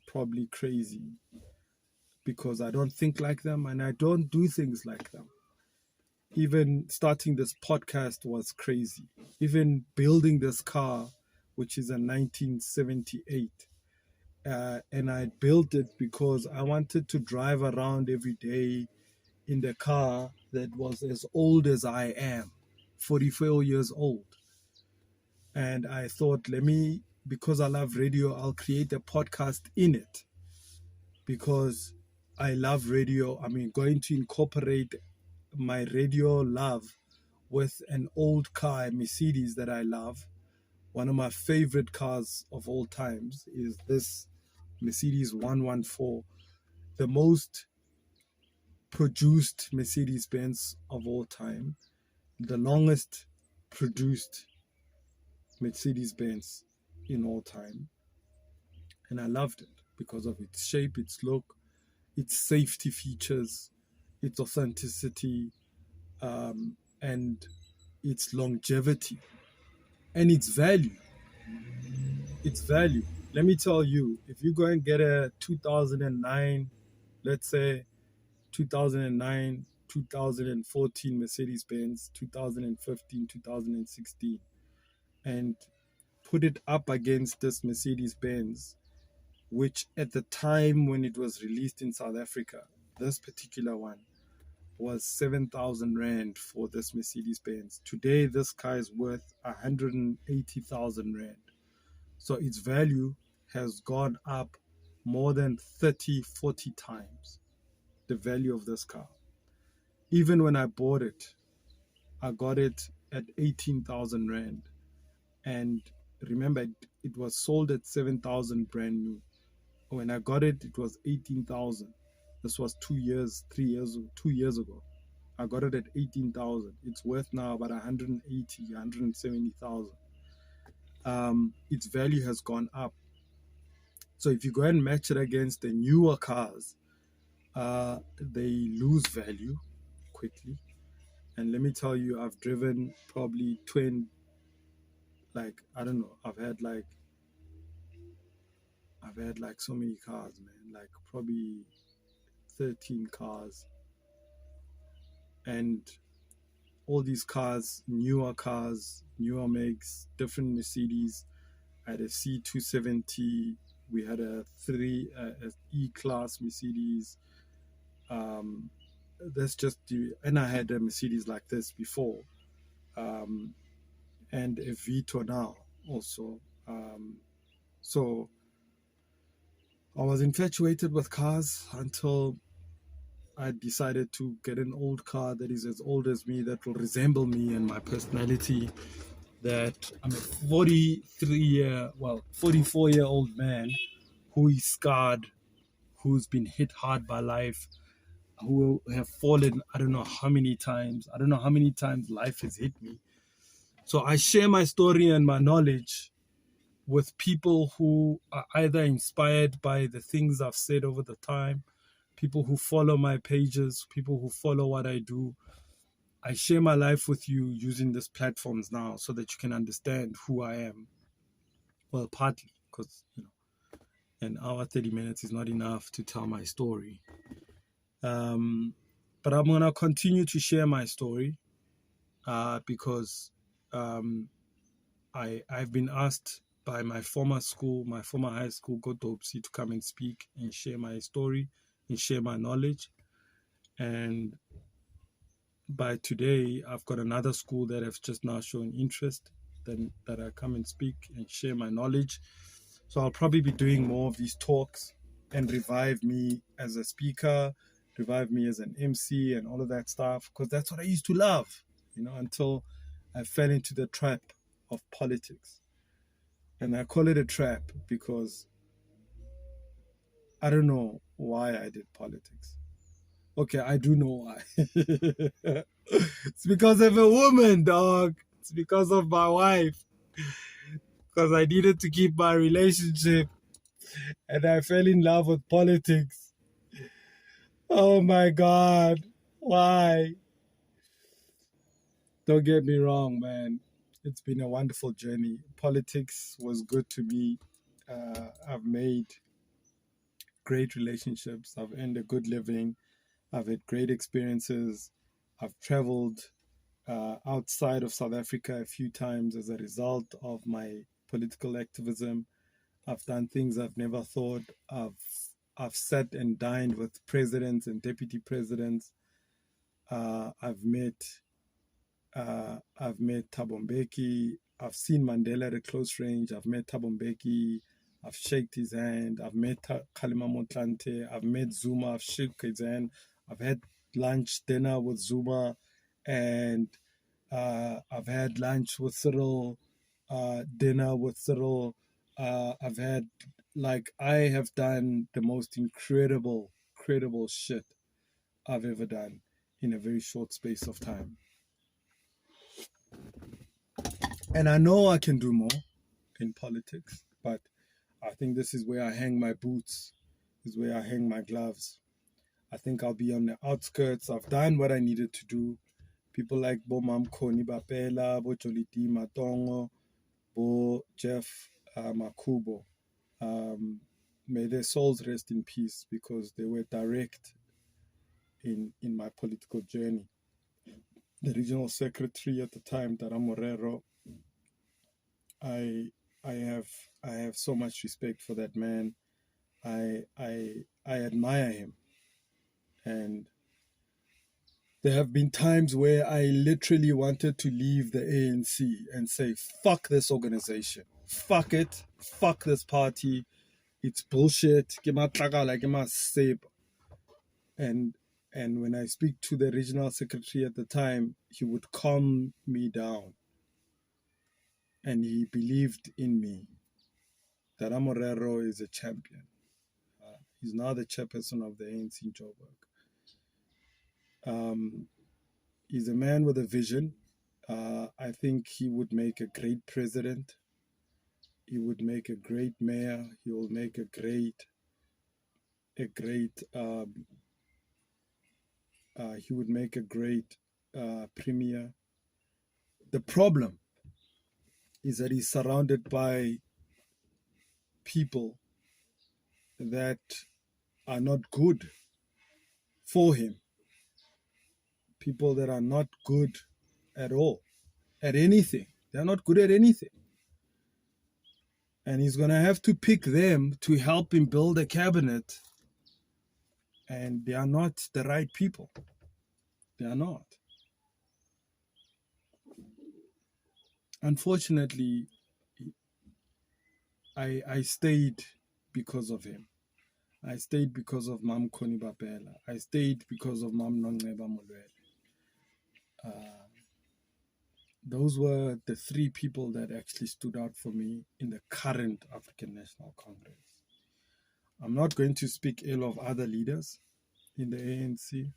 probably crazy because I don't think like them and I don't do things like them. Even starting this podcast was crazy. Even building this car, which is a 1978, And I built it because I wanted to drive around every day in the car that was as old as I am, 44 years old. And I thought, because I love radio, I'll create a podcast in it because I love radio. I mean, going to incorporate my radio love with an old car, a Mercedes that I love. One of my favorite cars of all times is this Mercedes 114, the most produced Mercedes Benz of all time, the longest produced Mercedes Benz in all time. And I loved it because of its shape, its look, its safety features, its authenticity, and its longevity and its value. Its value. Let me tell you, if you go and get a 2009, let's say 2009, 2014 Mercedes Benz, 2015, 2016, and put it up against this Mercedes Benz, which at the time when it was released in South Africa, this particular one was 7,000 Rand for this Mercedes Benz. Today, this car is worth 180,000 Rand. So its value has gone up more than 30, 40 times the value of this car. Even when I bought it, I got it at 18,000 Rand. And remember, it was sold at 7,000 brand new. When I got it, it was 18,000. This was 2 years ago. I got it at 18,000. It's worth now about 180, 170,000. Its value has gone up. So if you go and match it against the newer cars, they lose value quickly. And let me tell you, I've driven probably I don't know, I've had so many cars, man, like probably 13 cars. And all these cars, newer makes, different Mercedes. I had a C270. We had a E-Class Mercedes. And I had a Mercedes like this before, and a Vito now also. So I was infatuated with cars until I decided to get an old car that is as old as me, that will resemble me and my personality. That I'm a 44-year-old man who is scarred, who's been hit hard by life, who have fallen I don't know how many times. I don't know how many times life has hit me. So I share my story and my knowledge with people who are either inspired by the things I've said over the time, people who follow my pages, people who follow what I do. I share my life with you using these platforms now so that you can understand who I am. Well, partly because, an hour, 30 minutes is not enough to tell my story. But I'm going to continue to share my story because I've been asked by my former high school, Godopsi, to come and speak and share my story and share my knowledge. And by today, I've got another school that have just now shown interest that I come and speak and share my knowledge. So I'll probably be doing more of these talks and revive me as a speaker, revive me as an MC and all of that stuff, because that's what I used to love, until I fell into the trap of politics. And I call it a trap because I don't know why I did politics. Okay, I do know why. It's because of a woman, dog. It's because of my wife. Because I needed to keep my relationship. And I fell in love with politics. Oh my God. Why? Don't get me wrong, man. It's been a wonderful journey. Politics was good to me. I've made great relationships. I've earned a good living. I've had great experiences. I've traveled outside of South Africa a few times as a result of my political activism. I've done things I've never thought. I've sat and dined with presidents and deputy presidents. I've met Thabo Mbeki. I've seen Mandela at close range. I've met Thabo Mbeki. I've shaked his hand. I've met Kgalema Motlanthe. I've met Zuma. I've shook his hand. I've had lunch, dinner with Zuma, and I've had lunch with Cyril, dinner with Cyril. I've had, I have done the most incredible shit I've ever done in a very short space of time. And I know I can do more in politics, but I think this is where I hang my boots, is where I hang my gloves. I think I'll be on the outskirts. I've done what I needed to do. People like Bo Mamkoni Bapela, Bo Joliti Matongo, Bo Jeff Makubo. May their souls rest in peace, because they were direct in my political journey. The regional secretary at the time, Dara Morero, I have so much respect for that man. I admire him, and there have been times where I literally wanted to leave the ANC and say, fuck this organization, fuck it, fuck this party, it's bullshit, and when I speak to the regional secretary at the time, he would calm me down, and he believed in me. Dara Morero is a champion. He's now the chairperson of the ANC in Joburg. He's a man with a vision. I think he would make a great president. He would make a great mayor. He will make a great he would make a great premier. The problem is that he's surrounded by people that are not good for him. People that are not good at all, at anything. They're not good at anything. And he's going to have to pick them to help him build a cabinet. And they are not the right people. They are not. Unfortunately, I stayed because of him. I stayed because of Mam Koni Bapela. I stayed because of Mam Nongeba Molwele. Those were the three people that actually stood out for me in the current African National Congress. I'm not going to speak ill of other leaders in the ANC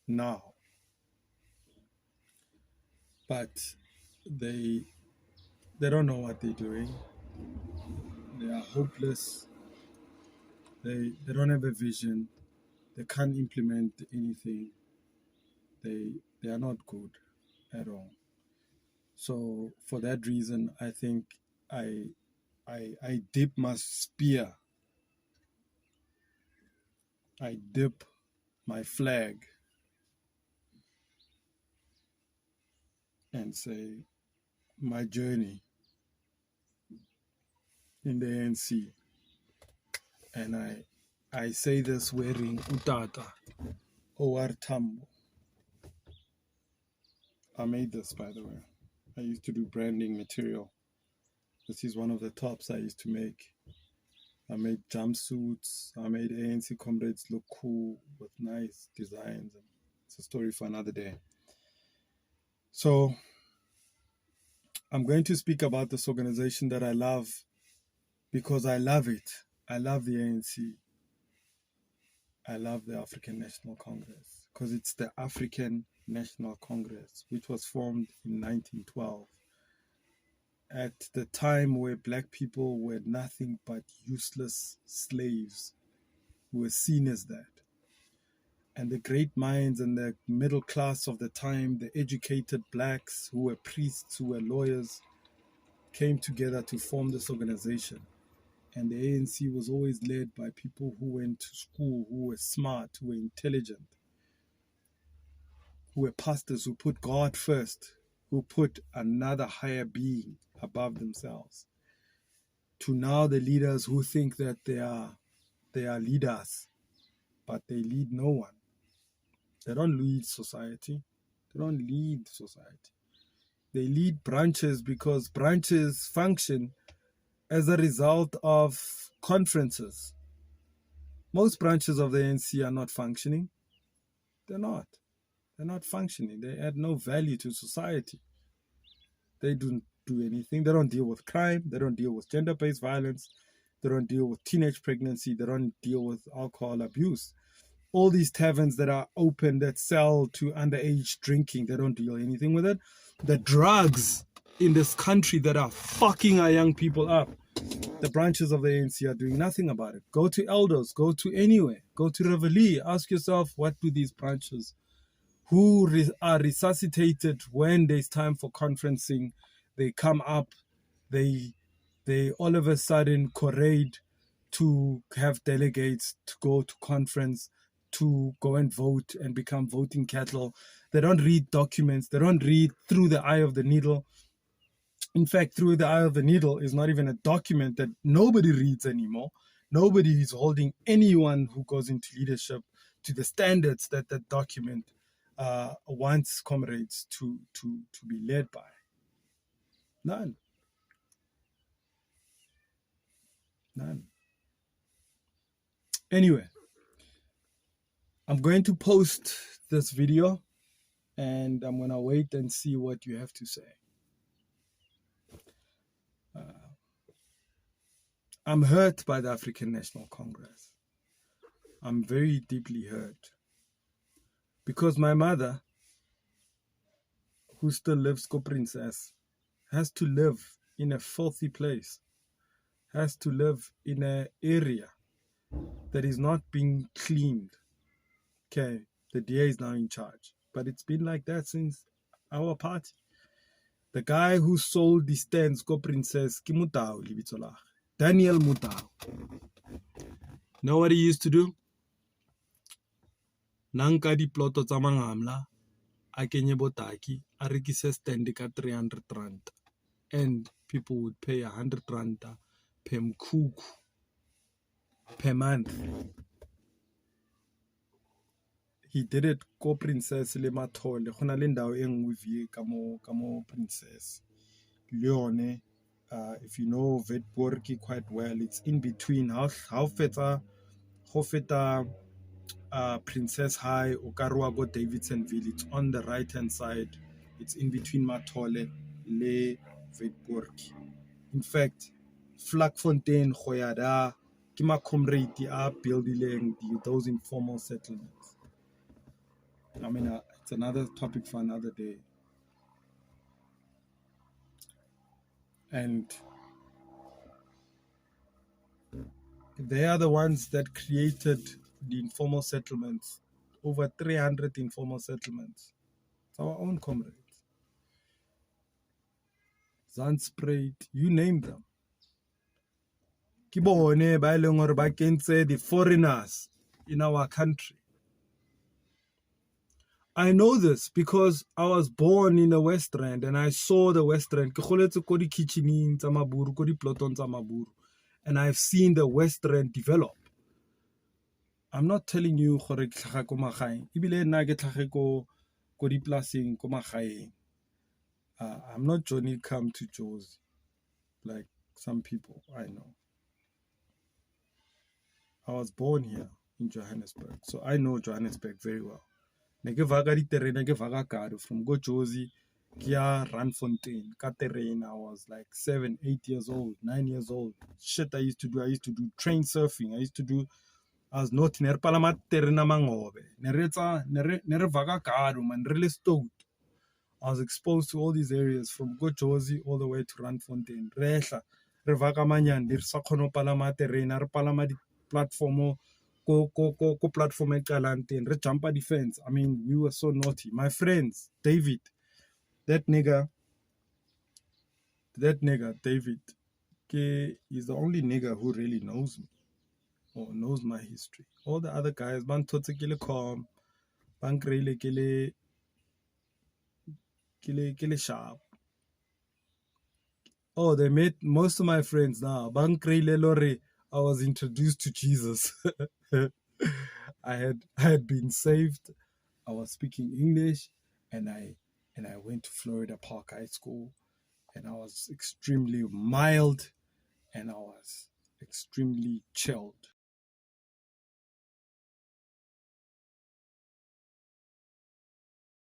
now, but they don't know what they're doing. They are hopeless. They don't have a vision. They can't implement anything. They are not good at all. So for that reason, I think I dip my spear. I dip my flag and say my journey in the ANC. And I say this wearing Utata OR Tambo. I made this, by the way. I used to do branding material. This is one of the tops I used to make. I made jumpsuits. I made ANC comrades look cool with nice designs. It's a story for another day. So I'm going to speak about this organization that I love because I love it. I love the ANC. I love the African National Congress because it's the African National Congress, which was formed in 1912 at the time where black people were nothing but useless slaves who were seen as that. And the great minds and the middle class of the time, the educated blacks who were priests, who were lawyers, came together to form this organization. And the ANC was always led by people who went to school, who were smart, who were intelligent, who were pastors, who put God first, who put another higher being above themselves. to now the leaders who think that they are leaders, but they lead no one. They don't lead society. They don't lead society. They lead branches because branches function as a result of conferences. Most branches of the ANC are not functioning. They're not. They're not functioning. They add no value to society. They don't do anything. They don't deal with crime. They don't deal with gender-based violence. They don't deal with teenage pregnancy. They don't deal with alcohol abuse. All these taverns that are open that sell to underage drinking, they don't deal anything with it. The drugs in this country that are fucking our young people up, the branches of the ANC are doing nothing about it. Go to Elders, go to anywhere, go to Reveille, ask yourself, what do these branches who are resuscitated when there's time for conferencing, they come up, they all of a sudden parade to have delegates to go to conference, to go and vote and become voting cattle. They don't read documents. They don't read through the eye of the needle. In fact, through the eye of the needle is not even a document that nobody reads anymore. Nobody is holding anyone who goes into leadership to the standards that that document wants comrades to be led by. None. Anyway, I'm going to post this video and I'm going to wait and see what you have to say. I'm hurt by the African National Congress. I'm very deeply hurt because my mother, who still lives co-princess, has to live in a filthy place, has to live in an area that is not being cleaned. Okay, the DA is now in charge, but it's been like that since our party. The guy who sold the stands co-princess, ki Mutau, lebitso la gagwe, Daniel Mutau. Know what he used to do? Nanka di ploto tsa mangamla, a kenye botaki, a rekise stand ka 300 rand, and people would pay 100 rand per mkuku per month. He did it ko Princess le Mathole. Go na le ndao e nngwe vie ka mo Princess. Leone, if you know Witborg quite well, it's in between. How feta Princess High o ka re wa go Davidsonville. It's on the right hand side. It's in between Mathole le Witborg. In fact, Vlakfontein go ya da ke ma comrade a building those informal settlements. I mean, it's another topic for another day. And they are the ones that created the informal settlements, over 300 informal settlements. It's our own comrades. Zandspruit, you name them. Kibone ba eleng hore ba kentse the foreigners in our country. I know this because I was born in the West Rand and I saw the West Rand. Ke goletse ko di kitcheneng tsa Maburu, ko di plotong tsa Maburu, and I've seen the West Rand develop. I'm not telling you gore ke tlhaga ko magaeng. Ebile nna ke tlhage ko di plasing ko magaeng. I'm not Johnny come to Josie like some people I know. I was born here in Johannesburg, so I know Johannesburg very well. Neke vaga di terrene ke vaga kado from go Josie kia Randfontein ka terrain. I was like 7, 8 years old, 9 years old. Shit I used to do train surfing. I was not ner palama terrena mangobe. Nere vaga kado man really stoked. I was exposed to all these areas from go Josie all the way to Randfontein. Rehla re vaga manyan dir sa khono palama terrena re palama di platform Go platform e qalang re jumpa defense. I mean, we were so naughty. My friends, David, that nigga, David, is the only nigga who really knows me or knows my history. All the other guys, ban thotse ke le calm, ban kreile ke le sharp. Oh, they met most of my friends now. Bankreile Lore, I was introduced to Jesus. I had been saved. I was speaking English, and I went to Florida Park High School, and I was extremely mild, and I was extremely chilled.